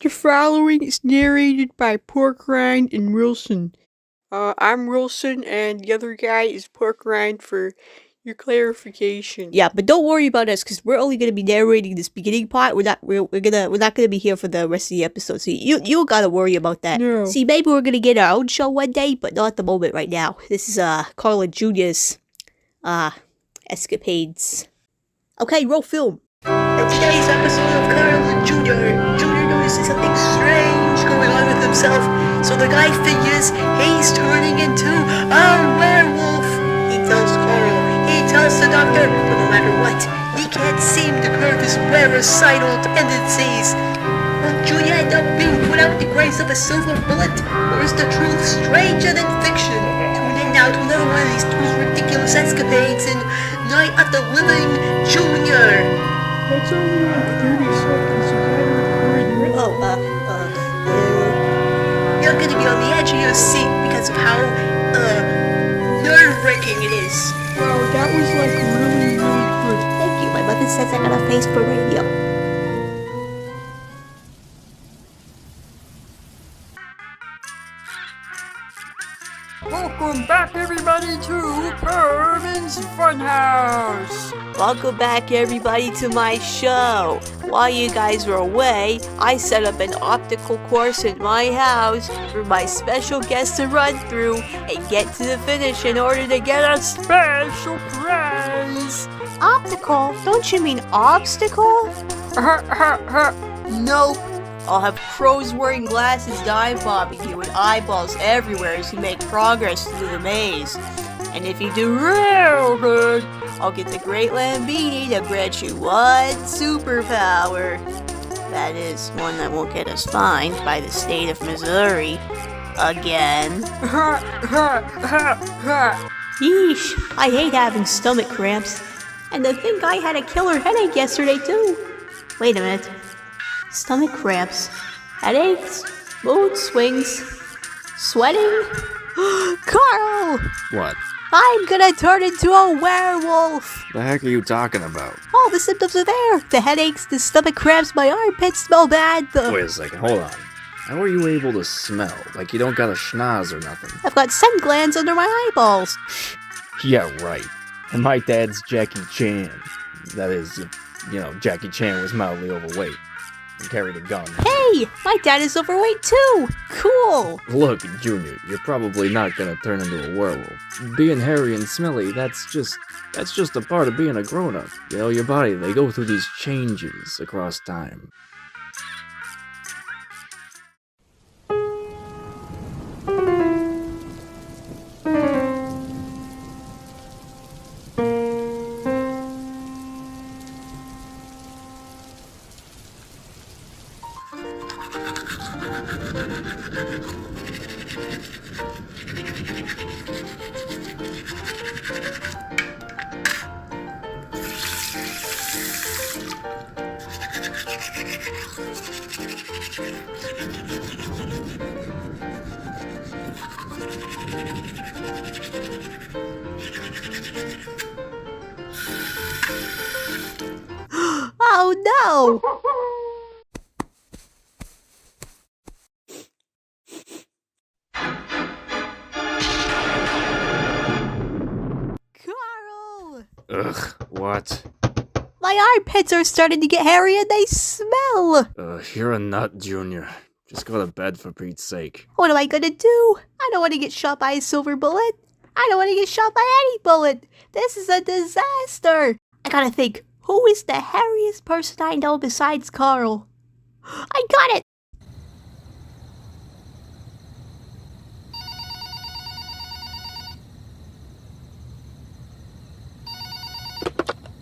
The following is narrated by Porkrind and Wilson. I'm Wilson, and the other guy is Porkrind for your clarification. Yeah, but don't worry about us, because we're only gonna be narrating this beginning part. We're not gonna be here for the rest of the episode. So you don't gotta worry about that. No. See, maybe we're gonna get our own show one day, but not at the moment right now. This is Carla Jr.'s escapades. Okay, roll film. In today's episode of Carla Jr., Jr. notices something strange going on with himself, so the guy figures he's turning into a werewolf. He tells Carl, he tells the doctor, but no matter what, he can't seem to curb his wericidal tendencies. Will Jr. end up being put out with the grace of a silver bullet, or is the truth stranger than fiction? Tune in now to another one of these two ridiculous escapades in Night of the Living Jr. That's only like 30 seconds, you gotta record your You're gonna be on the edge of your seat because of how, nerve-wracking it is. Wow, that was like really, really good. Thank you. My mother says I got a face for radio. Welcome back, everybody, to Herman's Funhouse. Welcome back, everybody, to my show. While you guys were away, I set up an optical course in my house for my special guests to run through and get to the finish in order to get a special prize. Optical? Don't you mean obstacle? Nope. I'll have crows wearing glasses dive bombing you with eyeballs everywhere as you make progress through the maze. And if you do real good, I'll get the Great Lambini to grant you one superpower. That is, one that won't get us fined by the state of Missouri. Again. Yeesh, I hate having stomach cramps. And to think I had a killer headache yesterday too. Wait a minute. Stomach cramps, headaches, mood swings, sweating. Carl! What? I'm gonna turn into a werewolf! The heck are you talking about? All the symptoms are there. The headaches, the stomach cramps, my armpits smell bad, Wait a second, hold on. How are you able to smell? Like you don't got a schnoz or nothing? I've got scent glands under my eyeballs. Yeah, right. And my dad's Jackie Chan. That is, you know, Jackie Chan was mildly overweight and carried a gun. Hey, my dad is overweight too. Cool. Look, Junior, you're probably not gonna turn into a werewolf. Being hairy and smelly, that's just a part of being a grown-up. You know, your body, they go through these changes across time. Oh no! Carl! Ugh, what? My armpits are starting to get hairy and they smell! You're a nut, Junior. Just go to bed for Pete's sake. What am I gonna do? I don't want to get shot by a silver bullet. I don't want to get shot by any bullet. This is a disaster. I gotta think, who is the hairiest person I know besides Carl? I got it!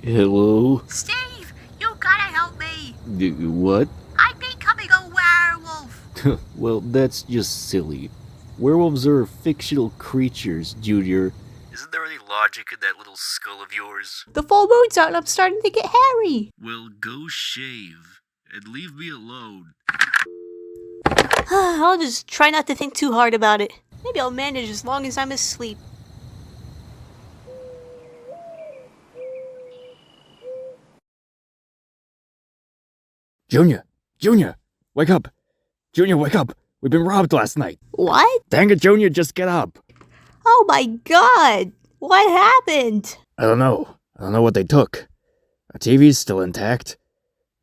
Hello? Steve, you gotta help me. What? I'm becoming a werewolf. Well, that's just silly. Werewolves are fictional creatures, Junior. Isn't there any logic in that little skull of yours? The full moon's out and I'm starting to get hairy. Well, go shave, and leave me alone. I'll just try not to think too hard about it. Maybe I'll manage as long as I'm asleep. Junior! Junior! Wake up! Junior, wake up! We've been robbed last night. What? Dang it, Junior, just get up. Oh my god! What happened? I don't know. I don't know what they took. Our TV's still intact.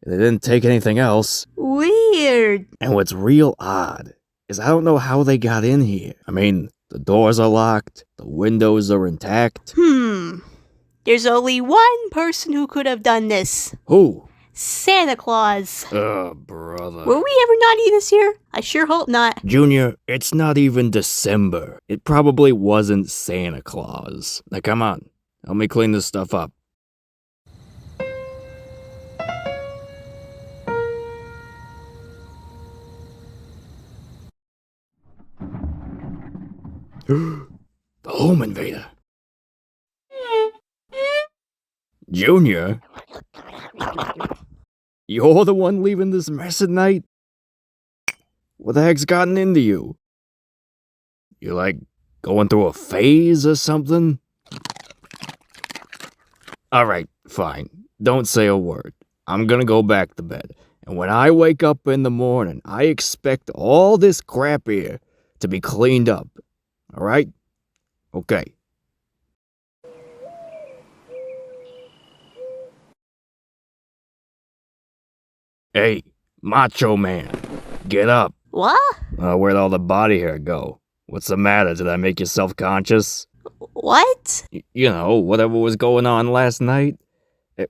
They didn't take anything else. Weird. And what's real odd is I don't know how they got in here. I mean, the doors are locked, the windows are intact. There's only one person who could have done this. Who? Santa Claus. Brother. Will we ever not eat this year? I sure hope not. Junior, it's not even December. It probably wasn't Santa Claus. Now come on, help me clean this stuff up. The home invader. Junior? You're the one leaving this mess at night? What the heck's gotten into you? You like going through a phase or something? Alright, fine. Don't say a word. I'm gonna go back to bed. And when I wake up in the morning, I expect all this crap here to be cleaned up. Alright? Okay. Hey, Macho Man, get up. What? Where'd all the body hair go? What's the matter? Did I make you self-conscious? What? You know, whatever was going on last night.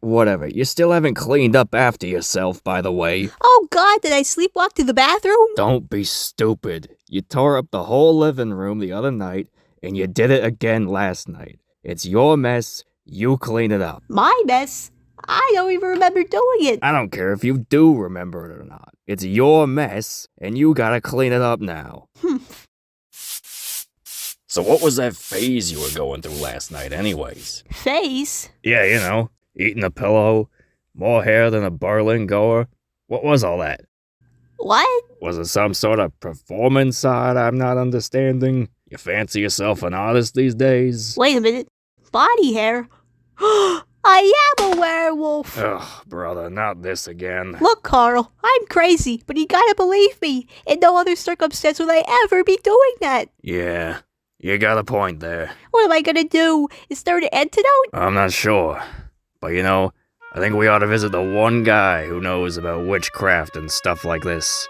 Whatever. You still haven't cleaned up after yourself, by the way. Oh god, did I sleepwalk to the bathroom? Don't be stupid. You tore up the whole living room the other night, and you did it again last night. It's your mess. You clean it up. My mess? I don't even remember doing it. I don't care if you do remember it or not. It's your mess, and you gotta clean it up now. So what was that phase you were going through last night anyways? Face? Yeah, you know, eating a pillow, more hair than a Berlin goer. What was all that? What? Was it some sort of performance side I'm not understanding? You fancy yourself an artist these days? Wait a minute. Body hair? I am a werewolf. Ugh, brother, not this again. Look, Carl, I'm crazy, but you gotta believe me. In no other circumstance would I ever be doing that. Yeah, you got a point there. What am I gonna do? Is there an antidote? I'm not sure. But you know, I think we ought to visit the one guy who knows about witchcraft and stuff like this.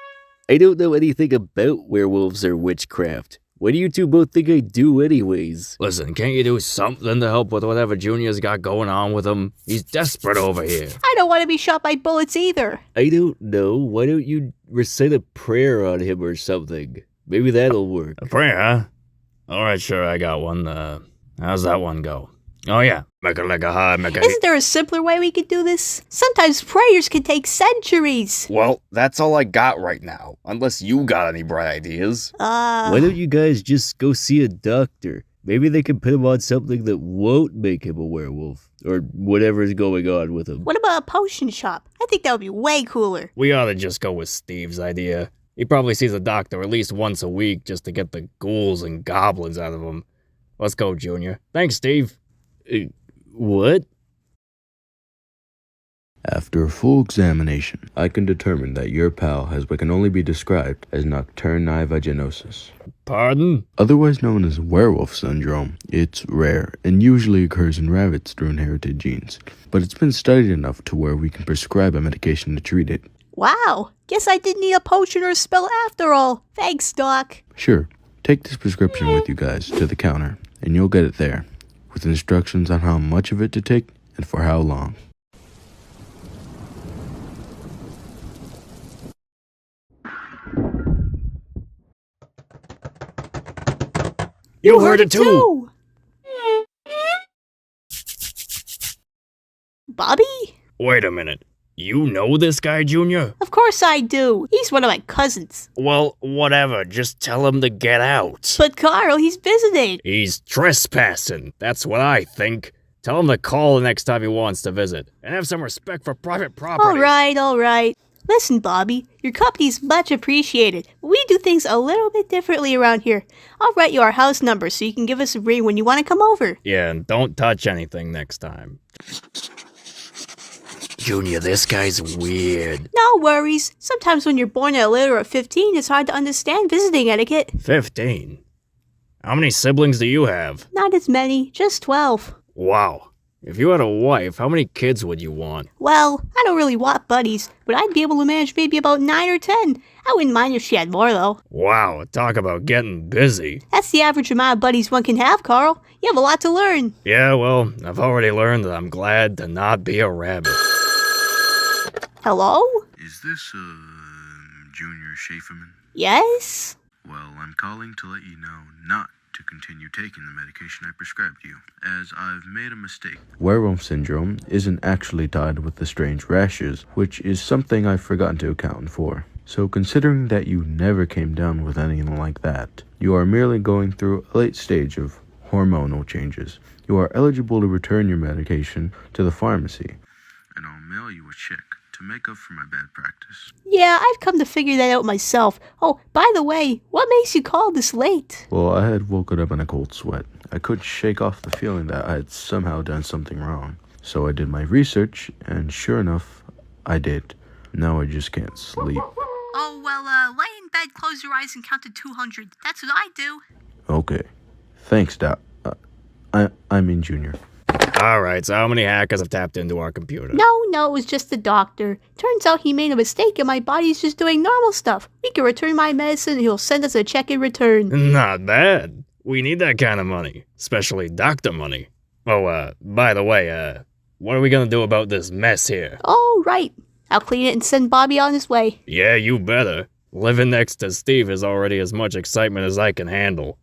I don't know anything about werewolves or witchcraft. What do you two both think I do anyways? Listen, can't you do something to help with whatever Junior's got going on with him? He's desperate over here. I don't want to be shot by bullets either. I don't know. Why don't you recite a prayer on him or something? Maybe that'll work. A prayer, huh? Alright, sure, I got one. How's that one go? Oh yeah. Isn't there a simpler way we could do this? Sometimes prayers can take centuries. Well, that's all I got right now. Unless you got any bright ideas. Why don't you guys just go see a doctor? Maybe they can put him on something that won't make him a werewolf. Or whatever's going on with him. What about a potion shop? I think that would be way cooler. We ought to just go with Steve's idea. He probably sees a doctor at least once a week just to get the ghouls and goblins out of him. Let's go, Junior. Thanks, Steve. What? After a full examination, I can determine that your pal has what can only be described as nocturni vaginosis. Pardon? Otherwise known as werewolf syndrome. It's rare and usually occurs in rabbits through inherited genes, but it's been studied enough to where we can prescribe a medication to treat it. Wow, guess I didn't need a potion or a spell after all. Thanks, Doc. Sure, take this prescription with you guys to the counter, and you'll get it there, with instructions on how much of it to take and for how long. You heard it too! Bobby? Wait a minute. You know this guy, Junior? Of course I do. He's one of my cousins. Well, whatever. Just tell him to get out. But Carl, he's visiting. He's trespassing. That's what I think. Tell him to call the next time he wants to visit. And have some respect for private property. All right. Listen, Bobby, your company's much appreciated. We do things a little bit differently around here. I'll write you our house number so you can give us a ring when you want to come over. Yeah, and don't touch anything next time. Junior, this guy's weird. No worries. Sometimes when you're born at a litter of 15, it's hard to understand visiting etiquette. 15? How many siblings do you have? Not as many, just 12. Wow. If you had a wife, how many kids would you want? Well, I don't really want buddies, but I'd be able to manage maybe about 9 or 10. I wouldn't mind if she had more, though. Wow, talk about getting busy. That's the average amount of buddies one can have, Carl. You have a lot to learn. Yeah, well, I've already learned that I'm glad to not be a rabbit. Hello? Is this, Junior Schaeferman? Yes? Well, I'm calling to let you know not to continue taking the medication I prescribed you, as I've made a mistake. Werewolf syndrome isn't actually tied with the strange rashes, which is something I've forgotten to account for. So considering that you never came down with anything like that, you are merely going through a late stage of hormonal changes. You are eligible to return your medication to the pharmacy, and I'll mail you a check to make up for my bad practice. Yeah, I've come to figure that out myself. Oh, by the way, what makes you call this late? Well, I had woken up in a cold sweat. I couldn't shake off the feeling that I had somehow done something wrong. So I did my research, and sure enough, I did. Now I just can't sleep. Oh, well, lay in bed, close your eyes, and count to 200. That's what I do. Okay. Thanks, Doc. I mean Junior. Alright, so how many hackers have tapped into our computer? No, it was just the doctor. Turns out he made a mistake and my body's just doing normal stuff. We can return my medicine and he'll send us a check in return. Not bad. We need that kind of money, especially doctor money. Oh, by the way, what are we gonna do about this mess here? Oh, right. I'll clean it and send Bobby on his way. Yeah, you better. Living next to Steve is already as much excitement as I can handle.